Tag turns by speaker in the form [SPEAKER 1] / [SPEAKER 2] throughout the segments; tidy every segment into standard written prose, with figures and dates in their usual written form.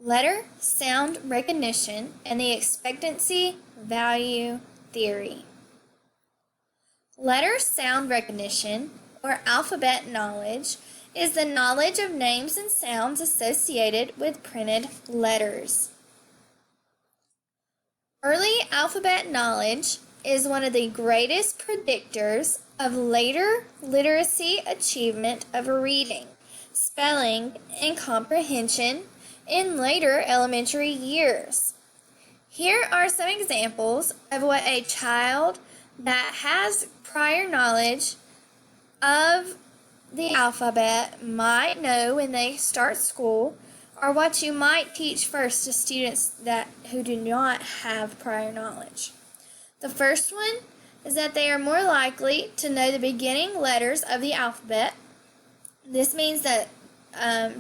[SPEAKER 1] letter sound recognition and the expectancy value theory. Letter sound recognition, or alphabet knowledge, is the knowledge of names and sounds associated with printed letters. Early alphabet knowledge is one of the greatest predictors of later literacy achievement of reading, spelling, and comprehension in later elementary years. Here are some examples of what a child that has prior knowledge of the alphabet might know when they start school, or what you might teach first to students who do not have prior knowledge. The first one is that they are more likely to know the beginning letters of the alphabet. This means that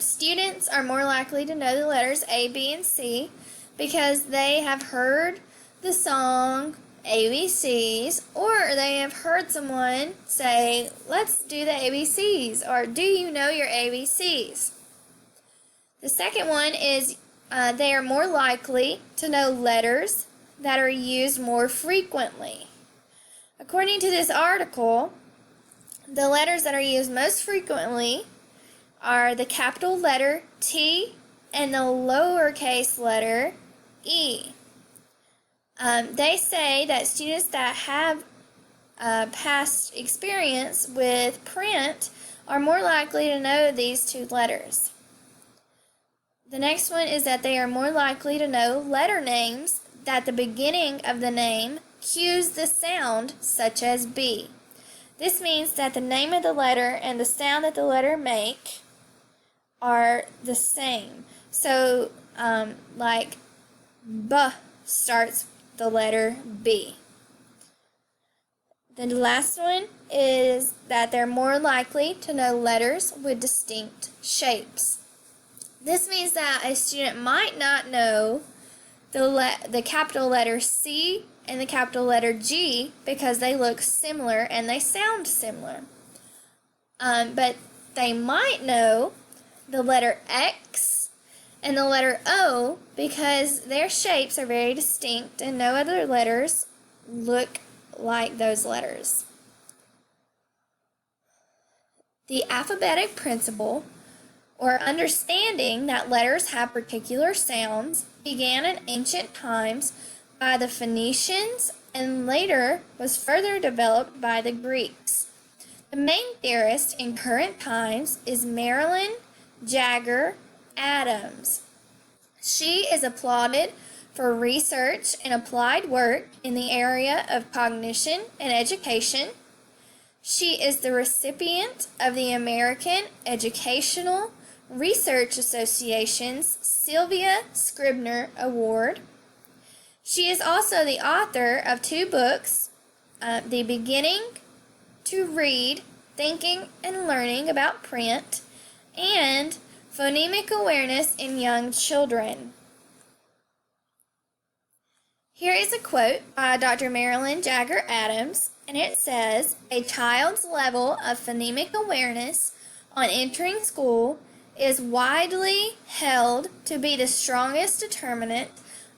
[SPEAKER 1] students are more likely to know the letters A, B, and C because they have heard the song ABCs, or they have heard someone say, let's do the ABCs, or do you know your ABCs? The second one is they are more likely to know letters that are used more frequently. According to this article, the letters that are used most frequently are the capital letter T and the lowercase letter E. They say that students that have past experience with print are more likely to know these two letters. The next one is that they are more likely to know letter names that the beginning of the name cues the sound, such as B. This means that the name of the letter and the sound that the letter make are the same. So, like B starts the letter B. The last one is that they're more likely to know letters with distinct shapes. This means that a student might not know the capital letter C and the capital letter G because they look similar and they sound similar. But they might know the letter X and the letter O because their shapes are very distinct and no other letters look like those letters. The alphabetic principle, or understanding that letters have particular sounds, began in ancient times by the Phoenicians and later was further developed by the Greeks. The main theorist in current times is Marilyn Jagger Adams. She is applauded for research and applied work in the area of cognition and education. She is the recipient of the American Educational Research Association's Sylvia Scribner Award. She is also the author of 2 books, The Beginning to Read, Thinking and Learning About Print, and Phonemic Awareness in Young Children. Here is a quote by Dr. Marilyn Jagger Adams, and it says, "A child's level of phonemic awareness on entering school is widely held to be the strongest determinant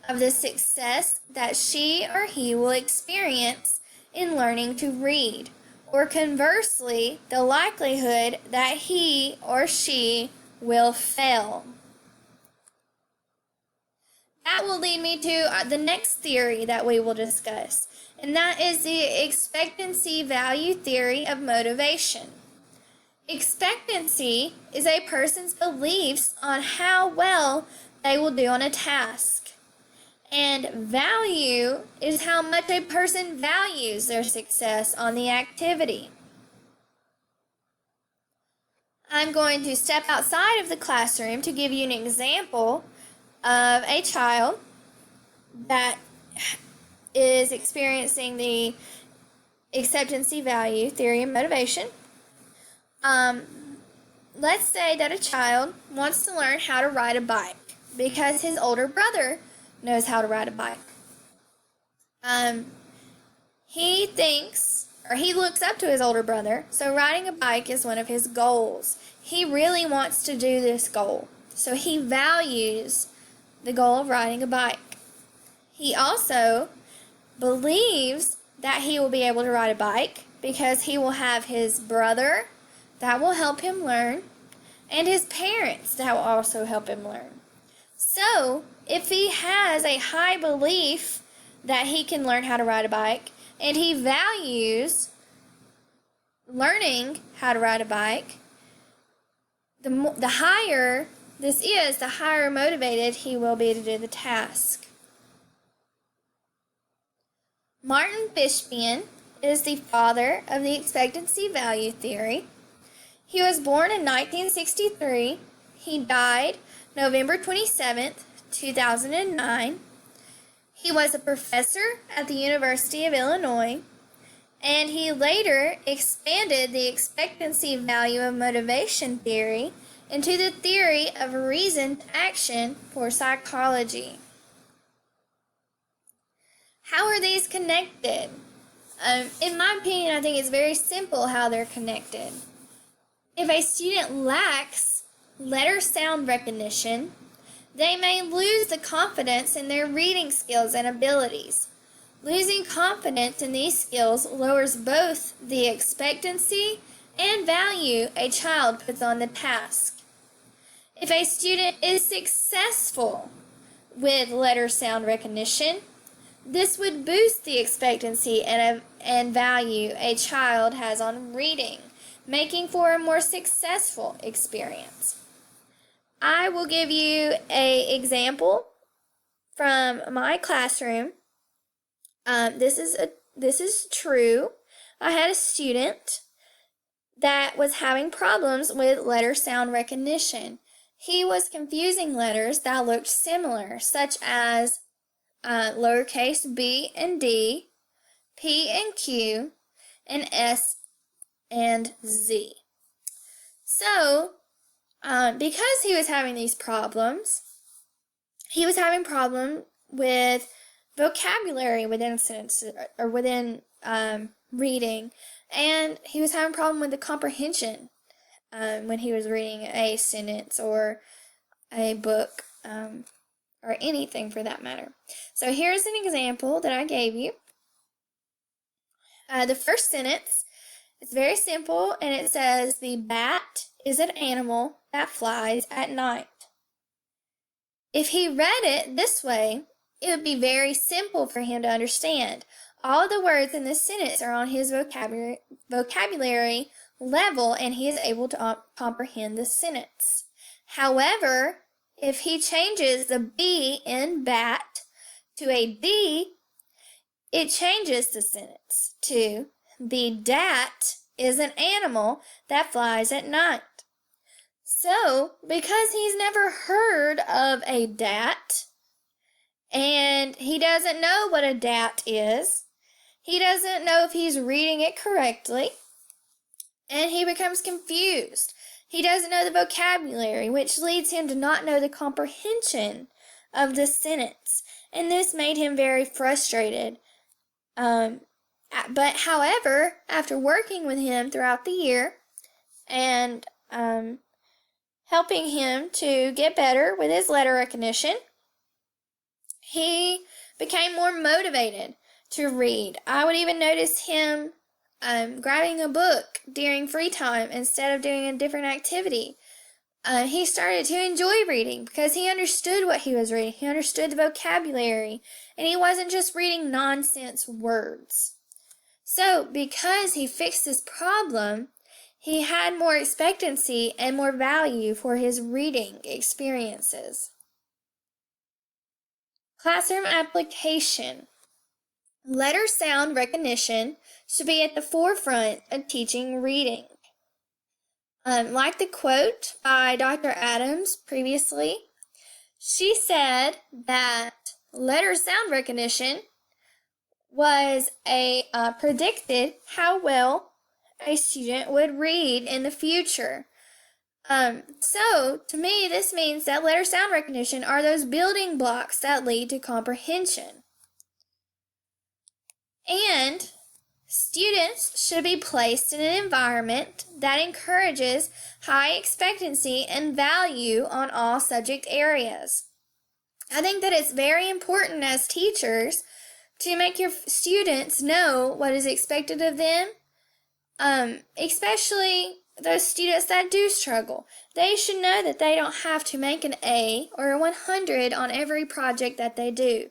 [SPEAKER 1] of the success that she or he will experience in learning to read, or conversely, the likelihood that he or she will fail." That will lead me to the next theory that we will discuss, and that is the expectancy value theory of motivation. Expectancy is a person's beliefs on how well they will do on a task, and value is how much a person values their success on the activity. I'm going to step outside of the classroom to give you an example of a child that is experiencing the expectancy value theory of motivation. Let's say that a child wants to learn how to ride a bike because his older brother knows how to ride a bike. He thinks, or he looks up to his older brother, so riding a bike is one of his goals. He really wants to do this goal, so he values the goal of riding a bike. He also believes that he will be able to ride a bike because he will have his brother that will help him learn and his parents that will also help him learn. So, if he has a high belief that he can learn how to ride a bike and he values learning how to ride a bike, the higher this is, the higher motivated he will be to do the task. Martin Fishbein is the father of the expectancy value theory. He was born in 1963. He died November 27th, 2009. He was a professor at the University of Illinois, and he later expanded the expectancy value of motivation theory into the theory of reasoned action for psychology. How are these connected? In my opinion, I think it's very simple how they're connected. If a student lacks letter-sound recognition, they may lose the confidence in their reading skills and abilities. Losing confidence in these skills lowers both the expectancy and value a child puts on the task. If a student is successful with letter-sound recognition, this would boost the expectancy and value a child has on reading, making for a more successful experience. I will give you an example from my classroom. This is true. I had a student that was having problems with letter sound recognition. He was confusing letters that looked similar, such as lowercase b and d, p and q, and s and z. So, because he was having these problems, he was having problem with vocabulary within sentences or within reading, and he was having problem with the comprehension when he was reading a sentence or a book or anything for that matter. So here's an example that I gave you. The first sentence is very simple, and it says, "The bat is an animal that flies at night." If he read it this way, it would be very simple for him to understand. All the words in this sentence are on his vocabulary level, and he is able to comprehend the sentence. However, if he changes the B in bat to a D, it changes the sentence to, "The dat is an animal that flies at night." So, because he's never heard of a dat, and he doesn't know what a dat is, he doesn't know if he's reading it correctly, and he becomes confused. He doesn't know the vocabulary, which leads him to not know the comprehension of the sentence, and this made him very frustrated. But however, after working with him throughout the year and helping him to get better with his letter recognition, he became more motivated to read. I would even notice him grabbing a book during free time instead of doing a different activity. He started to enjoy reading because he understood what he was reading. He understood the vocabulary, and he wasn't just reading nonsense words. So, because he fixed this problem, he had more expectancy and more value for his reading experiences. Classroom application. Letter sound recognition should be at the forefront of teaching reading. Like the quote by Dr. Adams previously, she said that letter sound recognition was predicted how well a student would read in the future. So, to me, this means that letter sound recognition are those building blocks that lead to comprehension. And students should be placed in an environment that encourages high expectancy and value on all subject areas. I think that it's very important as teachers to make your students know what is expected of them, especially those students that do struggle. They should know that they don't have to make an A or a 100 on every project that they do.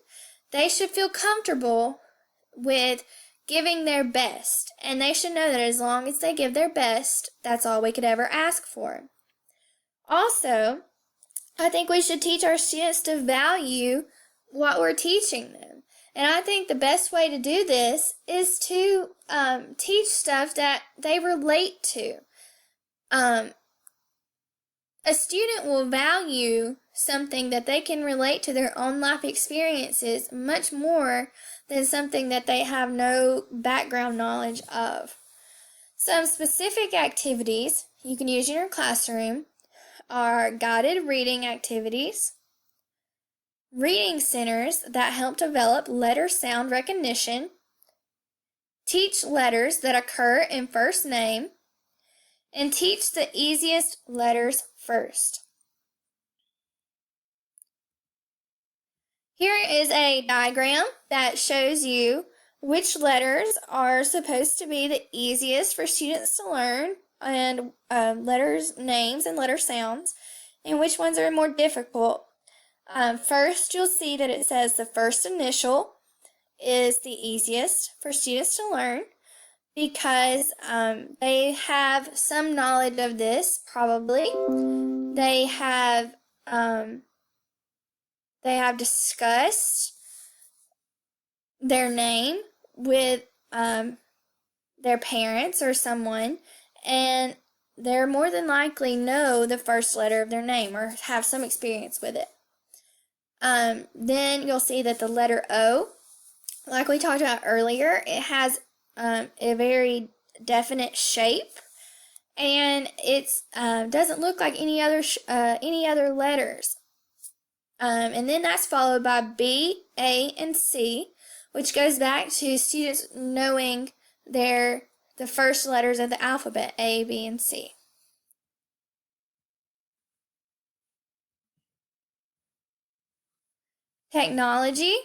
[SPEAKER 1] They should feel comfortable with giving their best, and they should know that as long as they give their best, that's all we could ever ask for. Also, I think we should teach our students to value what we're teaching them. And I think the best way to do this is to teach stuff that they relate to. A student will value something that they can relate to their own life experiences much more than something that they have no background knowledge of. Some specific activities you can use in your classroom are guided reading activities, reading centers that help develop letter sound recognition, teach letters that occur in first name, and teach the easiest letters first. Here is a diagram that shows you which letters are supposed to be the easiest for students to learn, and letters, names, and letter sounds, and which ones are more difficult. First, you'll see that it says the first initial is the easiest for students to learn because they have some knowledge of this, probably. They have discussed their name with their parents or someone, and they're more than likely know the first letter of their name or have some experience with it. Then you'll see that the letter O, like we talked about earlier, it has a very definite shape, and it doesn't look like any other letters. And then that's followed by B, A, and C, which goes back to students knowing the first letters of the alphabet, A, B, and C. Technology.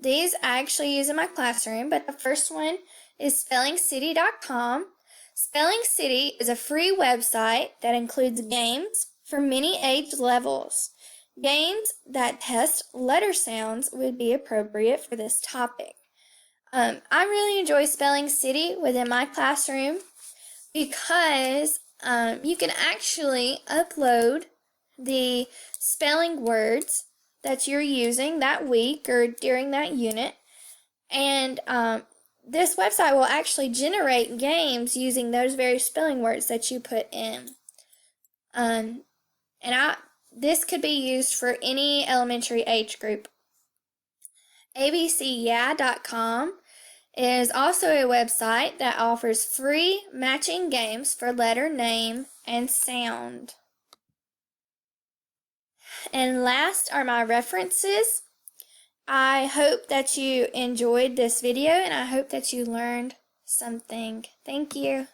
[SPEAKER 1] These I actually use in my classroom, but the first one is spellingcity.com. Spelling City is a free website that includes games for many age levels. Games that test letter sounds would be appropriate for this topic. I really enjoy Spelling City within my classroom because you can actually upload the spelling words that you're using that week or during that unit, and this website will actually generate games using those very spelling words that you put in. This could be used for any elementary age group. abcyeah.com is also a website that offers free matching games for letter, name, and sound. And last are my references. I hope that you enjoyed this video, and I hope that you learned something. Thank you.